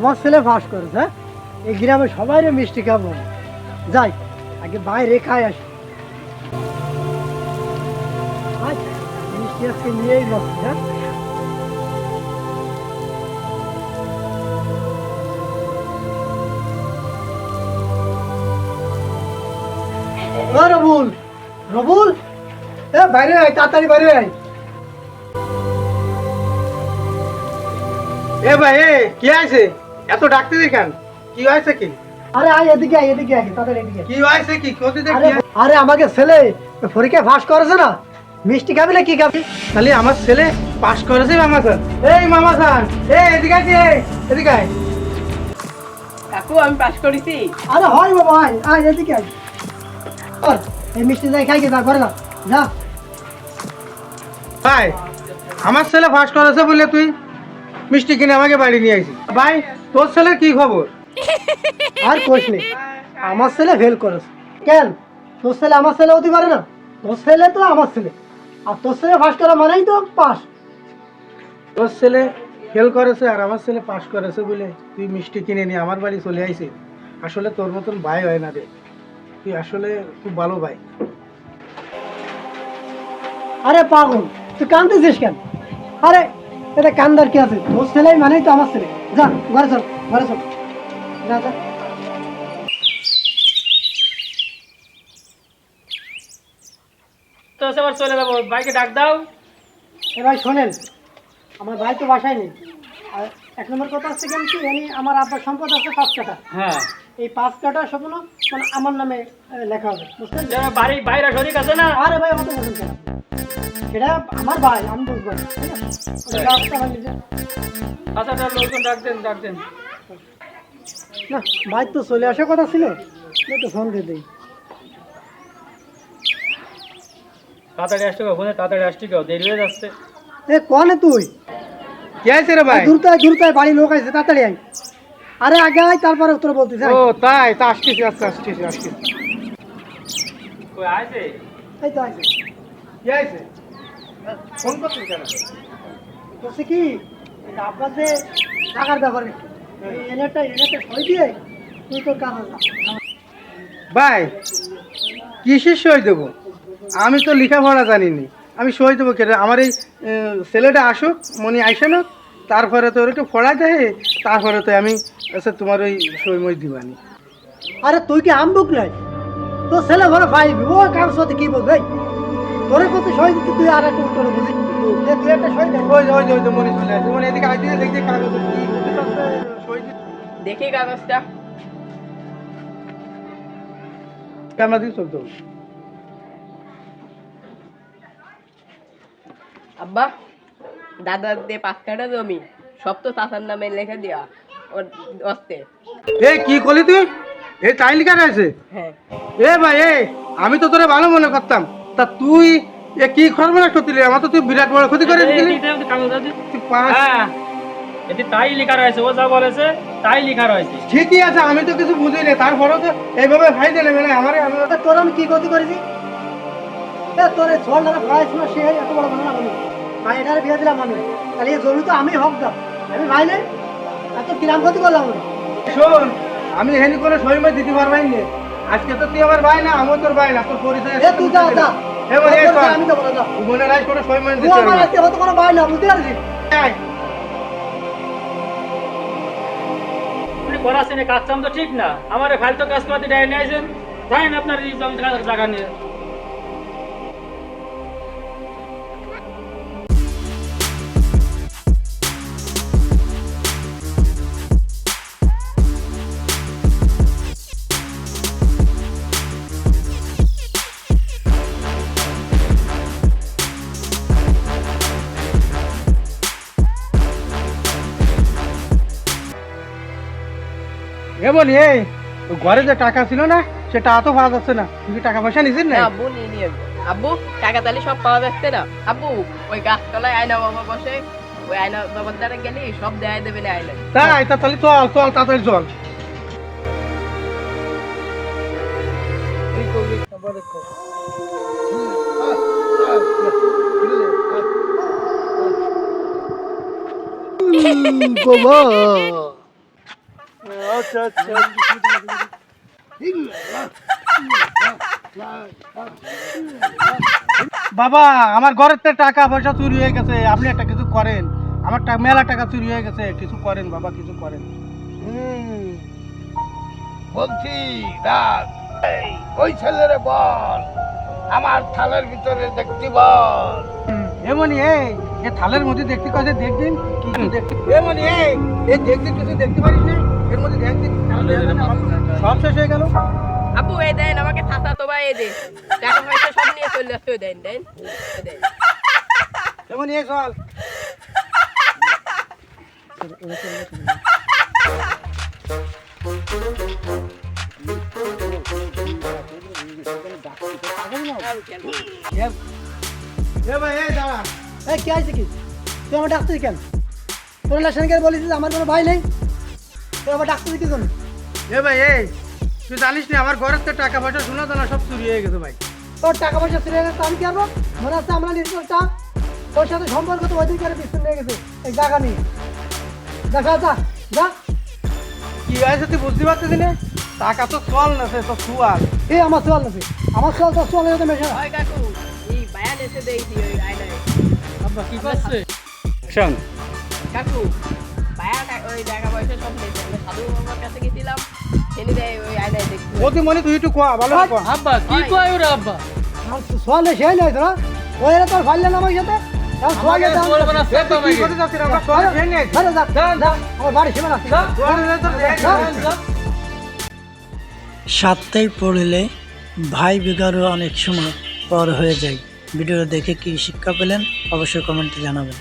আমার ছেলে ফাঁস করেছে, হ্যাঁ? এই গ্রামে সবাই মিষ্টি খাবো, যাই আগে বাইরে খাই আসি। মিষ্টি আজকে নিয়েই বসছি, হ্যাঁ? রবুল, রবুল, বাইরে আয়, তাড়াতাড়ি বাইরে আয়। এ ভাই, কি আছে এত ডাকতে দেখান? কি হয়েছে কি? আরে আয়, এদিকে আয়, এদিকে আয়, তাড়াতাড়ি এদিকে আয়। কি হয়েছে কি? কোথা থেকে আরে আরে আমাকে ছেলে পরীক্ষায় ফাঁস করেছে না, মিষ্টি খাবি না কি খাবি? তাহলে আমার ছেলে পাস করেছে মামা স্যার। এই মামা স্যার, এদিকে আছে, এদিকে আয়। কাকু আমি পাস করেছি। আরে হয় বাবা, আয় আয়, এদিকে আয়। চল, এই মিষ্টি যাই খাই যা, ঘরে যা, যা। ভাই, আমার ছেলে পাস করেছে বলে তুই মিষ্টি কিনে আমাকে বাড়ি নিয়ে আইছিস। ভাই, তোর ছেলের কি খবর? আর কোশ নেই, আমার ছেলে ফেল করেছে। কেন তোর ছেলে আমার ছেলে হতে পারে না? তোর ছেলে তো আমার ছেলে, আর তোর ছেলে ফাঁস করা মানেই তো পাস। তোর ছেলে ফেল করেছে আর আমার ছেলে পাস করেছে বলে তুই মিষ্টি কিনে নিয়ে আমার বাড়ি চলে আইছিস। আসলে তোর মতন ভাই হয় না রে, তুই আসলে খুব ভালো ভাই। আরে পাগল, তুই কাঁদতেছিস কেন? আরে এটা কান্দার কি আছে? তোর ছেলেই মানেই তো আমার ছেলে। যা ঘরে চল, ঘরে চল, যা যা। তো এবার চলে যাবো, বাইকে ডাক দাও। এ ভাই শোনেন, আমার ভাই তো বাসায় নেই, আর এক নম্বর কথা হচ্ছে কেন কি জানি, আমার আব্বার সম্পদ আছে 5 কাঠা। হ্যাঁ, এই 5 কাঠা স্বপ্ন মানে আমার নামে লেখা হবে, বুঝলেন? বাড়ি বাইরে শরিক আছে না? আরে ভাই অত বলুন কেন, এটা আমার ভাই, আমি বুঝবো না, ঠিক আছে? ওটা রাস্তা ভাঙিয়ে দে। আচ্ছা লোকজন ডাক দেন, ডাক দেন। না ভাই তো চলে আসার কথা ছিল, একটু ফোন দিয়ে দিই। তাড়াতাড়ি আসতে গো, তাড়াতাড়ি আসতে গো, দেরি হয়ে যাচ্ছে। এ কনে তুই? কি আছে রে ভাই? দ্রুত বাড়ি লোক আছে, তাড়াতাড়ি আয়। আরে আগে আয়, তারপরে উত্তর বলতেছে। ও তাই, তা আসতেছি, আচ্ছা আসতেছি আসতেছি। কই আইছে? এই তো আছে। কি আছে? ফোন করছিস কেন? বলছে কি, এই আব্বা যে টাকার ব্যাপারে এনেটা সই দিয়ে তুই তোর কাজ আছে। ভাই, কিসের সই দেবো? আমি তো লেখাপড়া জানিনি, আমি সই দেবো কেন? আমার এই ছেলেটা আসুক, মনি আইসে না, তারপরে তো একটু পড়া যায়, তারপরে তো আমি আচ্ছা তোমার ওই সই মই দিবানি। আরে তুই কি আমবুক নাই? তোর ছেলে ঘরে পাইবি, ও কাগজ সাথে কি বলবে? তোরে কত সই দিতে তুই আর একটা উত্তর বুঝি, তুই একটা সই দে। ওই যে মনি চলে আসছে, মানে এদিকে আইতে দেখতে কাগজ কি বুঝতে সই দিতে দেখি কাগজটা। ক্যামেরা দিয়ে চলতে হবে। আব্বা, দাদার দিয়ে 5 কাঠা জমি সব তো চাচার নামে লেখা দিয়া ওর অস্তে। এই কি করলি তুই? এই তাই লিখা আছে? হ্যাঁ, এ ভাই, আমি তো তোরে ভালো মনে করতাম, তা তুই এ কি করবে না সত্যি? আমার তো তুই বিরাট বড় ক্ষতি করে দিলি। তুই পাঁচ- হ্যাঁ, এতে তাই লেখা রয়েছে, ও যা বলেছে তাই লেখা রয়েছে। ঠিকই আছে, আমি তো কিছু বুঝি না, তারপরেও তো এইভাবে ভাই দিলে মানে আমার তোর আমি কি ক্ষতি করেছি? তোর এই ছোট দাদা পড়াশোনা সে এত বড় বানা না, ভাই এটার বিয়ে দিলাম আমি, তাহলে এই জমি তো আমি হক দাম, আমি ভাই নেই, এত কিরাম ক্ষতি করলাম আমি। শোন, আমি এখানে কোনো সহিমত দিতে পারবাই না। আজকে তো তুই আমার ভাই না, আমি তোর ভাই না, তোর পরিচয় এ তুই যা যা, আমি তো বলে যা, মনে রাখ কোনো সহিমত তুই দিতে আমার পারবি আজকে হয়তো কোনো ভাই না, বুঝতে পারছিস? আপনি করাছেন কাজ কাম তো ঠিক না, আমার ফাইল তো কাজ করতে দেয় নিয়েছেন, জানেন আপনার এই জমি জায়গা নিয়ে। এ বলি, এই ঘরে যে টাকা ছিল না, সেটা এত পাওয়া যাচ্ছে না। তুই কি টাকা পয়সা নিছিস না? আব্বু নিয়ে নিয়ে আব্বু, টাকা তাহলে সব পাওয়া যাচ্ছে না আব্বু। ওই গাছতলায় আয়না বাবা বসে, ওই আয়না বাবার দ্বারা গেলে সব দেয় দেবে না আয়না। তাই, তা তাহলে চল চল, তাড়াতাড়ি চল। বাবা আচ্ছা আচ্ছা বাবা আমার ঘরের তো টাকা পয়সা চুরি হয়ে গেছে, আপনি একটা কিছু করেন। আমার মেলা টাকা চুরি হয়ে গেছে, কিছু করেন বাবা, কিছু করেন। বলছি রাত, এই ওই ছেলেরে বল আমার থালের ভিতরে দেখতে বল। এমনি এই থালের মধ্যে দেখতে কাছে দেখদিন কিছু দেখতে, এমনি এই দেখতে কিছু দেখতে পারিস না, এর মধ্যে দেখতে সব শেষ হয়ে গেল। আব্বু এই দেন আমাকে থাতা তো ভাই এই দে টাকা পয়সা সব নিয়ে চলে আসছে দেন দেন এই দেন। এমনি এই চল। এ ভাই এই দাঁড়া। এই কি আছে কি? তুই আমার ডাকছিস কেন? তোর লাইসেন্স বলিস আমার কোনো ভাই নেই, তুই আমার ডাকছিস কি জন্য? এ ভাই এই তুই জানিস না আমার ঘরের তো টাকা পয়সা শোনা দানা সব চুরি হয়ে গেছে ভাই। তোর টাকা পয়সা ফিরে গেছে আমি কি করবো? মনে হচ্ছে আমরা নির্দিষ্ট তোর সাথে সম্পর্ক তো ওই দিন করে বিস্তার নিয়ে গেছে এই জায়গা নিয়ে। দেখা যা যা। কি হয়েছে তুই বুঝতে পারছিস না? টাকা তো চল না, সে তো সুয়াল। এই আমার সোয়াল নেবে, আমার সোয়াল তোর সোয়াল হতে মেশে না। ওই কাকু এই বায়ান এসে দেই দি ওই আয়নায়। আব্বা কি করছে? শোন কাকু বায়ান ওই টাকা পয়সা সব নিয়েছে, আমি সাধু বাবার কাছে গেছিলাম, এনে দেয় ওই আয়নায় দেখতে। ওতে মনে তুই একটু কোয়া ভালো করে কোয়া। আব্বা কি কয় ওরা আব্বা? আমার সোয়াল সে নাই তোরা, ওই এরা তোর ফাইল না আমার সাথে। আমার তুই কি করতে যাচ্ছিস? আমরা সব খেয়ে নিয়ে আমার বাড়ি সীমা রাখছি। সাতটায় পড়লে ভাই বিগারও অনেক সময় পর হয়ে যায়। ভিডিওটা দেখে কি শিক্ষা পেলেন অবশ্যই কমেন্টে জানাবেন।